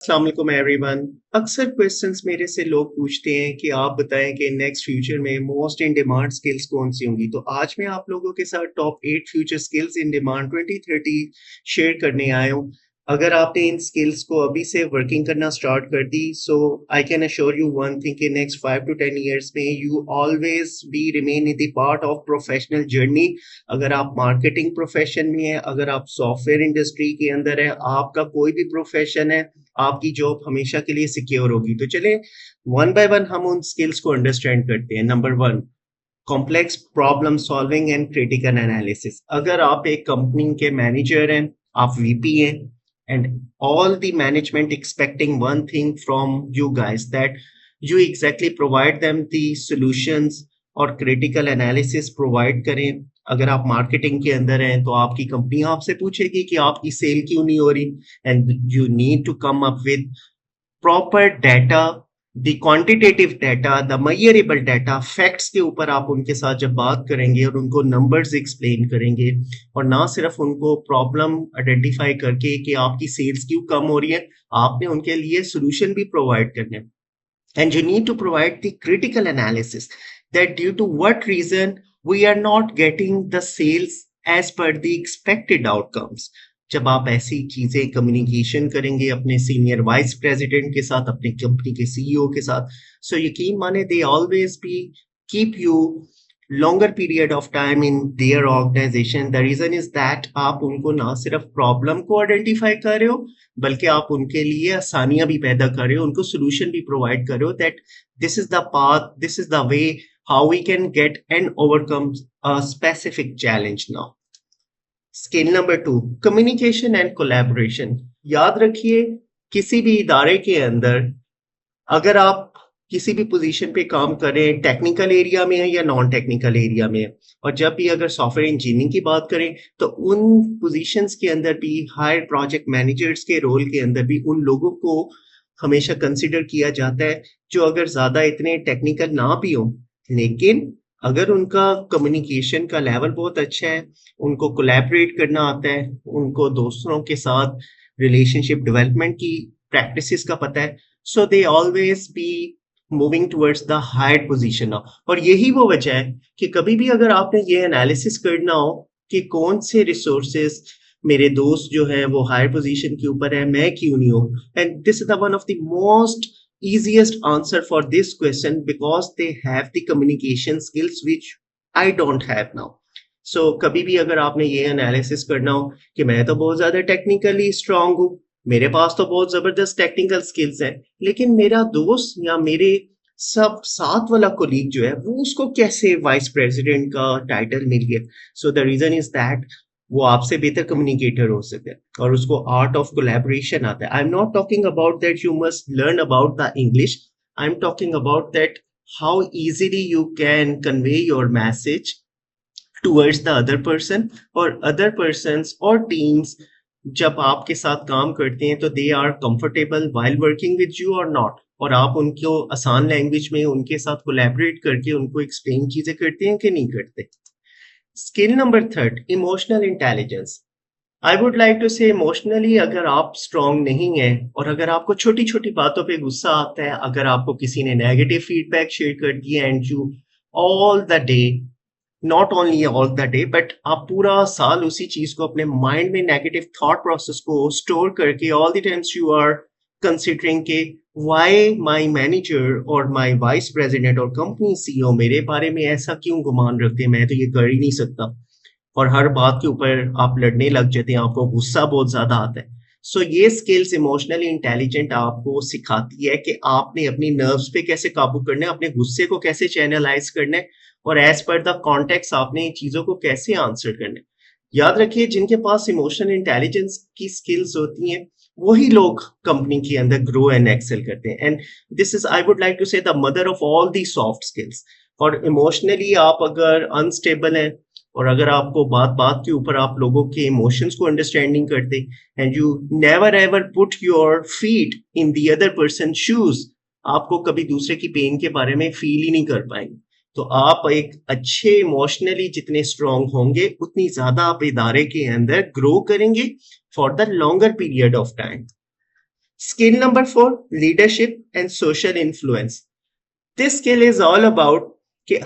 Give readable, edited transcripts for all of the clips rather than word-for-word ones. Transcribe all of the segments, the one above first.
अस्सलाम वालेकुम एवरीवन। अक्सर क्वेश्चंस मेरे से लोग पूछते हैं कि आप बताएं कि नेक्स्ट फ्यूचर में मोस्ट इन डिमांड स्किल्स कौन सी होंगी। तो आज मैं आप लोगों के साथ top 8 future skills in demand 2030 share करने आया हूँ। अगर आपने इन स्किल्स को अभी से वर्किंग करना स्टार्ट कर दी, so I can assure you one thing कि नेक्स्ट 5 to 10 ईयर्स में you always be remain in the part of professional journey. अगर आप मार्केटिंग प्रोफेशन में है, अगर आप सॉफ्टवेयर इंडस्ट्री के अंदर है, आपका कोई भी प्रोफेशन है, आपकी जॉब हमेशा के लिए सिक्योर होगी। तो चले वन बाय वन हम उन स्किल्स को अंडरस्टैंड करते हैं। Number one, complex problem solving and critical analysis. अगर आप एक कंपनी के मैनेजर हैं, आप वीपी हैं, and all the management expecting one thing from you guys, that you exactly provide them the solutions और क्रिटिकल एनालिसिस प्रोवाइड करें। अगर आप मार्केटिंग के अंदर हैं तो आपकी कंपनी आपसे पूछेगी कि आपकी सेल क्यों नहीं हो रही, and you need to come up with proper data, the quantitative data, the measurable data, facts के ऊपर आप उनके साथ जब बात करेंगे और उनको नंबर्स एक्सप्लेन करेंगे, और ना सिर्फ उनको प्रॉब्लम आइडेंटिफाई करके कि आपकी सेल्स क्यों कम हो रही है, आपने उनके लिए सोल्यूशन भी प्रोवाइड करने हैं। And you need to provide the critical analysis that due to what reason we are not getting the sales as per the expected outcomes. जब आप ऐसी चीजें कम्युनिकेशन करेंगे अपने सीनियर वाइस प्रेसिडेंट के साथ, अपनी कंपनी के सीईओ के साथ, सो यकीन माने दे always be keep you longer period of time in their organization. The reason is that आप उनको ना सिर्फ प्रॉब्लम को आइडेंटिफाई कर रहे हो, बल्कि आप उनके लिए आसानियां भी पैदा कर रहे हो, उनको सोल्यूशन भी प्रोवाइड कर रहे हो, that this is the path, this is the way how we can get and overcome a specific challenge now. Skill number two, communication and collaboration. याद रखिए, किसी भी इदारे के अंदर अगर आप किसी भी पोजीशन पे काम कर रहे हैं, टेक्निकल एरिया में है या नॉन टेक्निकल एरिया में है, और जब भी अगर सॉफ्टवेयर इंजीनियरिंग की बात करें तो उन पोजीशंस के अंदर भी, हायर प्रोजेक्ट मैनेजर्स के रोल के अंदर भी उन लोगों को हमेशा कंसिडर किया जाता है जो अगर ज्यादा इतने टेक्निकल ना भी हो, लेकिन अगर उनका कम्युनिकेशन का लेवल बहुत अच्छा है, उनको कोलैबोरेट करना आता है, उनको दोस्तों के साथ रिलेशनशिप डेवलपमेंट की प्रैक्टिसेस का पता है, so they always be moving towards the higher position. और यही वो वजह है कि कभी भी अगर आपने ये एनालिसिस करना हो कि कौन से रिसोर्सेज मेरे दोस्त जो है वो हायर पोजीशन के ऊपर है, मैं क्यों नहीं हूँ, and this is the one of the most easiest answer for this question because they have the communication skills which I don't have now. So कभी भी अगर आपने ये एनालिसिस करना हो कि मैं तो बहुत ज्यादा टेक्निकली स्ट्रांग हूँ, मेरे पास तो बहुत जबरदस्त टेक्निकल स्किल्स हैं, लेकिन मेरा दोस्त या मेरे सब साथ वाला कोलीग जो है वो, उसको कैसे वाइस प्रेसिडेंट का टाइटल मिल गया। So the reason is that वो आपसे बेहतर कम्युनिकेटर हो सकता है और उसको आर्ट ऑफ कोलैबोरेशन आता है। I am not talking about that you must learn about the English, I am talking about that how easily you can convey your message towards the other person, और other persons और teams जब आपके साथ काम करते हैं तो they are comfortable while working with you और नॉट, और आप उनको आसान लैंग्वेज में उनके साथ कोलैबोरेट करके उनको एक्सप्लेन चीजें करते हैं कि नहीं करते। Skill number third, emotional intelligence. I would like to say emotionally अगर आप स्ट्रांग नहीं है, और अगर आपको छोटी छोटी बातों पे गुस्सा आता है, अगर आपको किसी ने नेगेटिव फीडबैक शेयर कर दिया and you all the day, not only all the day but आप पूरा साल उसी चीज को अपने माइंड में नेगेटिव थॉट प्रोसेस को स्टोर करके all the times you are considering के व्हाई माय मैनेजर और माय वाइस प्रेसिडेंट और कंपनी सीईओ मेरे बारे में ऐसा क्यों गुमान रखते हैं, मैं तो ये कर ही नहीं सकता, और हर बात के ऊपर आप लड़ने लग जाते हैं, आपको गुस्सा बहुत ज्यादा आता है। सो ये स्किल्स इमोशनली इंटेलिजेंट आपको सिखाती है कि आपने अपनी नर्व्स पे कैसे काबू करना है, अपने गुस्से को कैसे चैनलाइज करना है, और एज पर द कॉन्टेक्स्ट आपने चीजों को कैसे आंसर करना है। याद रखिए, जिनके पास इमोशनल इंटेलिजेंस की स्किल्स होती हैं वही लोग कंपनी के अंदर ग्रो एंड एक्सेल करते हैं, and this is I would like to say the mother of all the soft skills. और इमोशनली आप अगर अनस्टेबल हैं, और अगर आपको बात बात के ऊपर आप लोगों के इमोशंस को अंडरस्टैंडिंग करते, and you never ever put your feet in the other person shoes, आपको कभी दूसरे की पेन के बारे में फील ही नहीं कर पाएंगे। तो आप एक अच्छे इमोशनली जितने स्ट्रांग होंगे, उतनी ज्यादा आप इदारे के अंदर ग्रो करेंगे for the longer period of time. Skill number 4, leadership and social influence. This skill is all about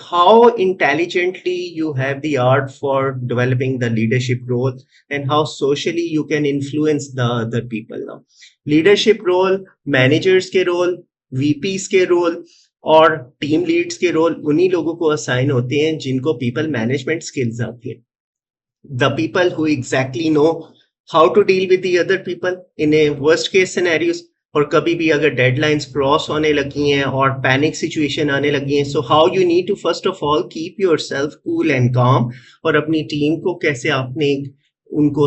how intelligently you have the art for developing the leadership role and how socially you can influence the other people now. Leadership role, managers के role, VPs के role और team leads के role उन्हीं लोगों को assign होते हैं जिनको पीपल मैनेजमेंट स्किल्स आती है. The people who exactly know how to deal with the other people in a worst case scenarios. और कभी भी अगर डेडलाइंस क्रॉस होने लगी हैं और पैनिक सिचुएशन आने लगी हैं, so how you need to first of all keep yourself cool and calm, और अपनी टीम को कैसे आपने उनको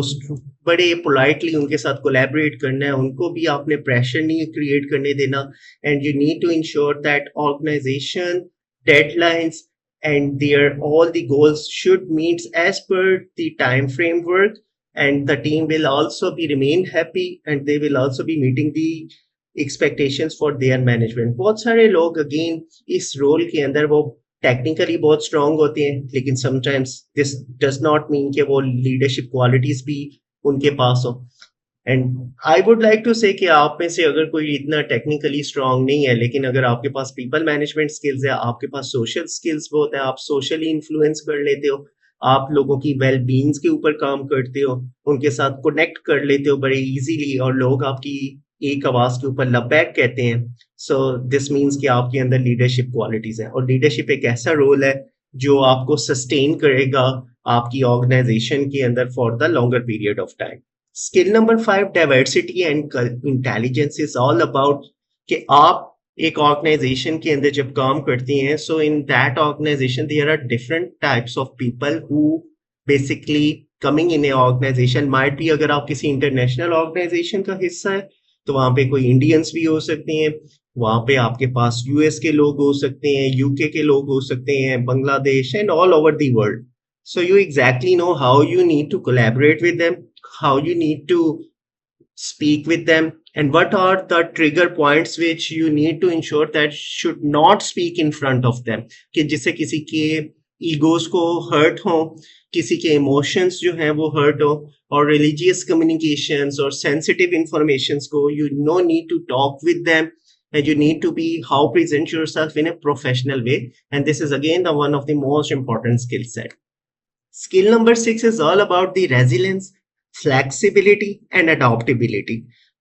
बड़े पोलाइटली उनके साथ कोलैबोरेट करना है, उनको भी आपने प्रेशर नहीं क्रिएट करने देना. And you need to ensure that organization deadlines and their all the goals should meet as per the time framework, and the team will also be remain happy and they will also be meeting the expectations for their management. बहुत सारे लोग again इस role के अंदर वो technically बहुत strong होते हैं, लेकिन sometimes this does not mean कि वो लीडरशिप क्वालिटीज भी उनके पास हो. And I would like to say कि आप में से अगर कोई इतना टेक्निकली स्ट्रांग नहीं है, लेकिन अगर आपके पास पीपल मैनेजमेंट स्किल्स है, आपके पास सोशल स्किल्स बहुत है, आप सोशली इन्फ्लुएंस कर लेते हो, आप लोगों की वेल बींग्स के ऊपर काम करते हो, उनके साथ कनेक्ट कर लेते हो बड़े इजीली, और लोग आपकी एक आवाज के ऊपर लबैक कहते हैं, सो दिस मीन्स कि आपके अंदर लीडरशिप क्वालिटीज है. और लीडरशिप एक ऐसा रोल है जो आपको सस्टेन करेगा आपकी ऑर्गेनाइजेशन के अंदर for the longer period of time. Skill number 5, diversity and intelligence is all about कि आप एक ऑर्गेनाइजेशन के अंदर जब काम करती हैं, so in that organization there are different types of people who basically coming in a organization. Might भी अगर आप किसी इंटरनेशनल ऑर्गेनाइजेशन का हिस्सा है तो वहां पे कोई इंडियंस भी हो सकते हैं, वहां पे आपके पास यूएस के लोग हो सकते हैं, यूके के लोग हो सकते हैं, Bangladesh and all over the world. So you exactly know how you need to collaborate with them, how you need to speak with them, and what are the trigger points which you need to ensure that should not speak in front of them, कि जिससे किसी के egos को hurt हो, किसी के emotions जो हैं वो हर्ट हो, और रिलीजियस कम्युनिकेशंस और सेंसिटिव इंफॉर्मेशंस को you no need to talk with them, and you need to be how present yourself in a professional way, and this is again the one of the most important skill set. Skill number 6 is all about the resilience, flexibility and adaptability.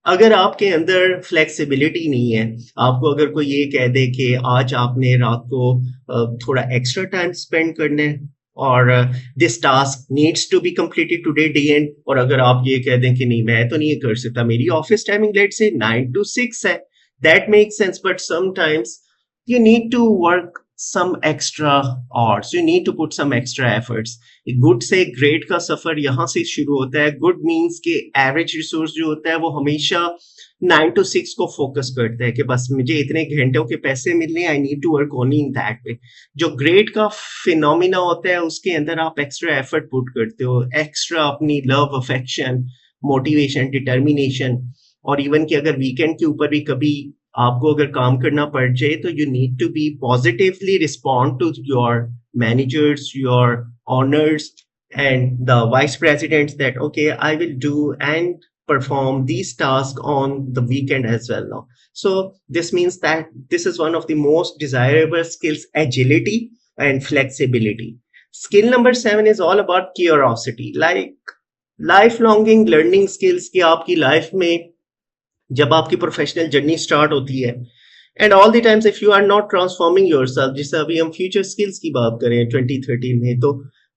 अगर आपके अंदर flexibility नहीं है, आपको अगर कोई ये कह दे कि आज आपने रात को थोड़ा एक्स्ट्रा टाइम स्पेंड करना है और this task needs to be completed today day end, और अगर आप ये कह दें कि नहीं मैं तो नहीं कर सकता, मेरी ऑफिस टाइमिंग लेट से 9 to 6 है, that makes sense, but sometimes you need to work some extra hours, you need to put some extra efforts. Good से ग्रेट का सफर यहाँ से शुरू होता है. गुड मीन्स के एवरेज रिसोर्स जो होता है वो हमेशा 9 to 6 को फोकस करता है कि बस मुझे इतने घंटों के पैसे मिलने, I need to work only in that way. जो ग्रेट का फिनोमिना होता है उसके अंदर आप एक्स्ट्रा एफर्ट पुट करते हो, एक्स्ट्रा अपनी लव, अफेक्शन, मोटिवेशन, डिटर्मिनेशन, और इवन कि अगर वीकेंड के ऊपर भी कभी आपको अगर काम करना पड़ जाए तो you need to be positively respond to your managers, your owners and the vice presidents that okay I will do and perform these tasks on the weekend as well now. So this means that this is one of the most desirable skills, agility and flexibility. Skill number 7 is all about curiosity, like lifelong learning skills कि आपकी life में जब आपकी professional journey start होती है and all the times if you are not transforming yourself, जैसे अभी हम फ्यूचर स्किल्स की बात करें 2013 में, तो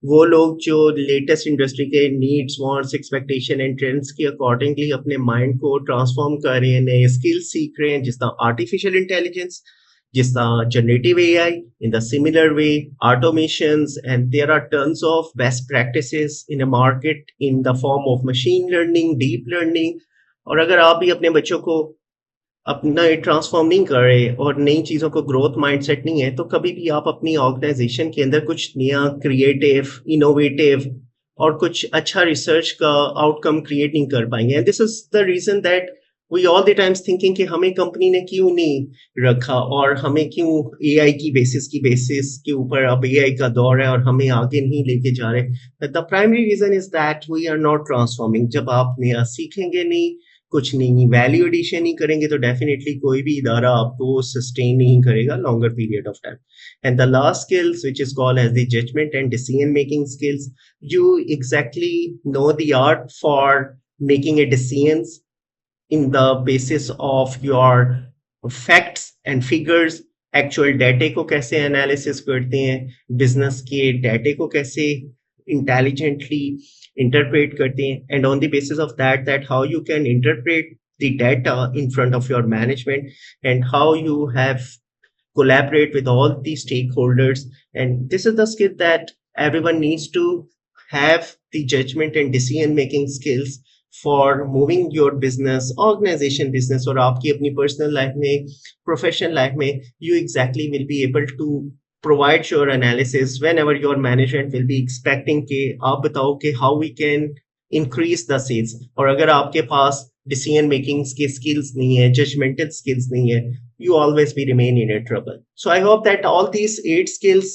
वो लोग जो लेटेस्ट इंडस्ट्री के needs, wants, expectation and trends के अकॉर्डिंगली अपने माइंड को ट्रांसफॉर्म कर रहे हैं, नए स्किल्स सीख रहे हैं, जिस तरह आर्टिफिशियल इंटेलिजेंस, जिस तरह generative AI, in the similar way automations, and there are tons of best practices in a market in the form of machine learning, deep learning. और अगर आप भी अपने बच्चों को अपना ट्रांसफॉर्म नहीं कर रहे और नई चीज़ों को ग्रोथ माइंडसेट नहीं है, तो कभी भी आप अपनी ऑर्गेनाइजेशन के अंदर कुछ नया, क्रिएटिव, इनोवेटिव और कुछ अच्छा रिसर्च का आउटकम क्रिएट नहीं कर पाएंगे. And this is the reason that we all the times thinking कि हमें कंपनी ने क्यों नहीं रखा और हमें क्यों एआई की बेसिस के ऊपर अब एआई का दौर है और हमें आगे नहीं लेके जा रहे. The primary reason is that we are not transforming. जब आप नया सीखेंगे नहीं, कुछ नहीं, वैल्यू एडिशन ही करेंगे तो डेफिनेटली कोई भी इदारा आपको सस्टेन नहीं करेगा longer period of time. And the last skills which is called as the judgment and decision making skills, you exactly know the art for making a decisions in the basis of your facts and figures. Actual डाटे को कैसे analysis करते हैं, business के डाटे को कैसे intelligently interpret करते हैं, and on the basis of that how you can interpret the data in front of your management, and how you have collaborate with all the stakeholders. And this is the skill that everyone needs to have, the judgment and decision making skills for moving your business, organization business, or आपकी अपनी personal life में, professional life में, you exactly will be able to provide your analysis whenever your management will be expecting कि आप बताओ कि how we can increase the sales. और अगर आपके पास decision making के skills नहीं है, judgmental skills नहीं है, you always be remain in a trouble. So I hope that all these 8 skills,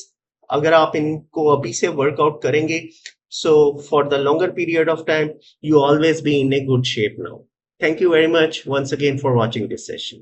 अगर आप इनको अभी से workout करेंगे, so for the longer period of time, you always be in a good shape now. Thank you very much once again for watching this session.